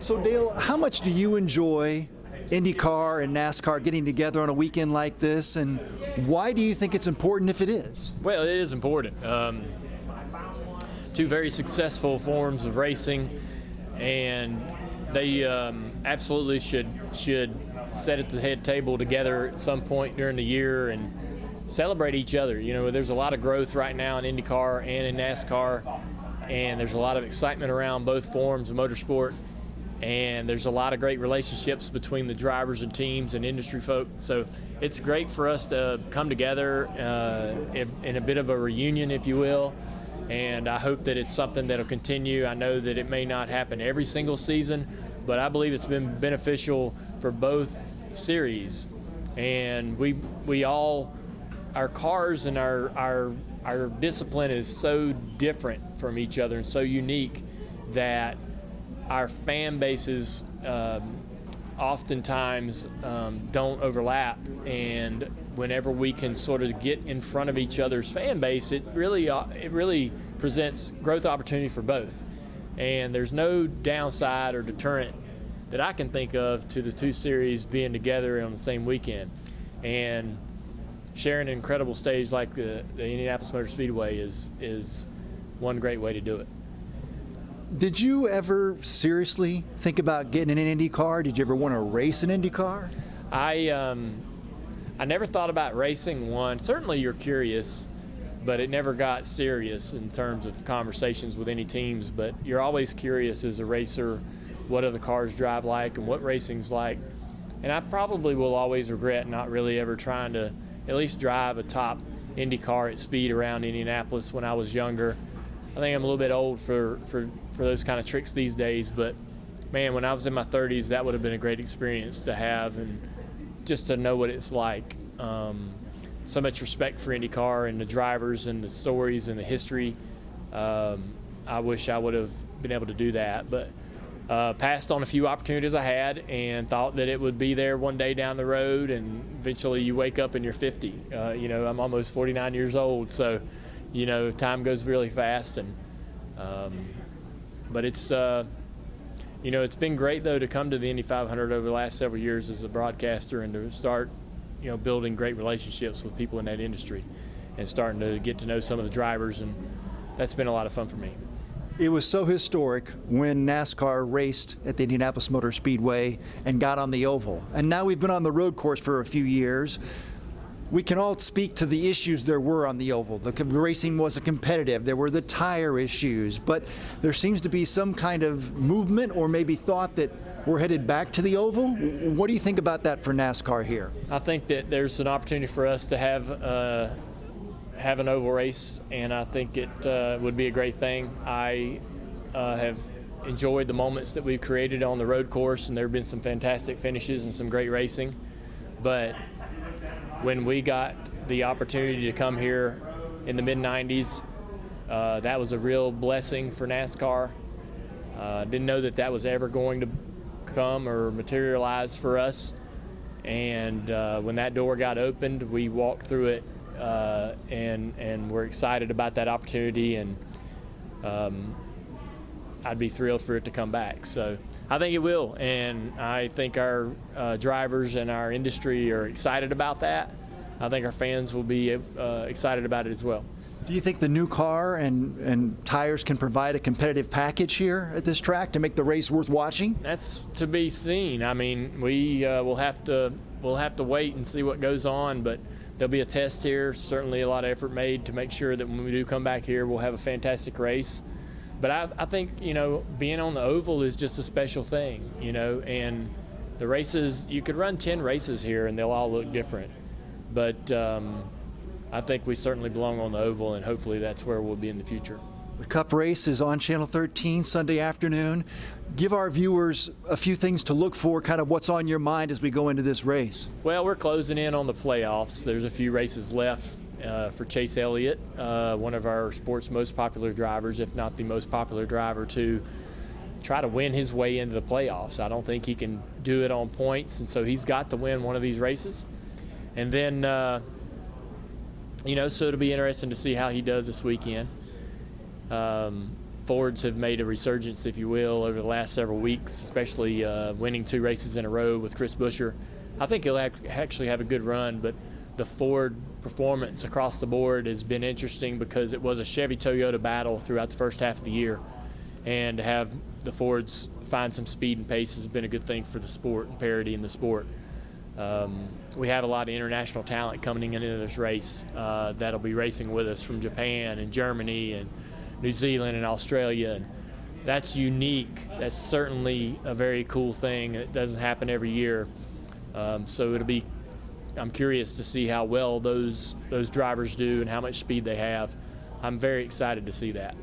So Dale, how much do you enjoy IndyCar and NASCAR getting together on a weekend like this, and why do you think it's important if it is? Well, it is important. Two very successful forms of racing, and they absolutely should sit at the head table together at some point during the year and celebrate each other. You know, there's a lot of growth right now in IndyCar and in NASCAR, and there's a lot of excitement around both forms of motorsport, and there's a lot of great relationships between the drivers and teams and industry folk. So it's great for us to come together in a bit of a reunion, if you will, and I hope that it's something that'll continue. I know that it may not happen every single season, but I believe it's been beneficial for both series. And we all, our cars and our discipline is so different from each other and so unique that our fan bases oftentimes don't overlap, and whenever we can sort of get in front of each other's fan base, it really presents growth opportunity for both. And there's no downside or deterrent that I can think of to the two series being together on the same weekend. And sharing an incredible stage like the Indianapolis Motor Speedway is one great way to do it. Did you ever seriously think about getting an Indy car? Did you ever want to race an Indy car? I never thought about racing one. Certainly you're curious, but it never got serious in terms of conversations with any teams. But you're always curious as a racer, what do the cars drive like and what racing's like. And I probably will always regret not really ever trying to at least drive a top Indy car at speed around Indianapolis when I was younger. I think I'm a little bit old for those kind of tricks these days, but man, when I was in my 30s, that would have been a great experience to have, and just to know what it's like. So much respect for IndyCar and the drivers and the stories and the history. I wish I would have been able to do that, but passed on a few opportunities I had and thought that it would be there one day down the road, and eventually you wake up and you're 50. You know, I'm almost 49 years old, so you know, time goes really fast, and but it's you know, it's been great though to come to the Indy 500 over the last several years as a broadcaster and to start, you know, building great relationships with people in that industry and starting to get to know some of the drivers, and that's been a lot of fun for me. It was so historic when NASCAR raced at the Indianapolis Motor Speedway and got on the oval, and now we've been on the road course for a few years. We can all speak to the issues there were on the oval. The racing wasn't competitive. There were the tire issues, but there seems to be some kind of movement or maybe thought that we're headed back to the oval. What do you think about that for NASCAR here? I think that there's an opportunity for us to have an oval race, and I think it would be a great thing. I have enjoyed the moments that we've created on the road course, and there have been some fantastic finishes and some great racing, but when we got the opportunity to come here in the mid-90s, that was a real blessing for NASCAR. Didn't know that was ever going to come or materialize for us. And when that door got opened, we walked through it, and we're excited about that opportunity, and I'd be thrilled for it to come back. So I think it will, and I think our drivers and our industry are excited about that. I think our fans will be excited about it as well. Do you think the new car and tires can provide a competitive package here at this track to make the race worth watching? That's to be seen. I mean, we will have to wait and see what goes on, but there'll be a test here. Certainly a lot of effort made to make sure that when we do come back here, we'll have a fantastic race. But I think, you know, being on the oval is just a special thing, you know, and the races, you could run 10 races here and they'll all look different. But I think we certainly belong on the oval, and hopefully that's where we'll be in the future. The Cup race is on Channel 13 Sunday afternoon. Give our viewers a few things to look for, kind of what's on your mind as we go into this race. Well, we're closing in on the playoffs. There's a few races left for Chase Elliott, one of our sport's most popular drivers, if not the most popular driver, to try to win his way into the playoffs. I don't think he can do it on points, and so he's got to win one of these races. And then, you know, so it'll be interesting to see how he does this weekend. Fords have made a resurgence, if you will, over the last several weeks, especially winning 2 races in a row with Chris Buescher. I think he'll actually have a good run, but the Ford performance across the board has been interesting because it was a Chevy-Toyota battle throughout the first half of the year, and to have the Fords find some speed and pace has been a good thing for the sport and parity in the sport. We have a lot of international talent coming into this race that'll be racing with us from Japan and Germany and New Zealand and Australia, and that's unique. That's certainly a very cool thing. It doesn't happen every year. So I'm curious to see how well those drivers do and how much speed they have. I'm very excited to see that.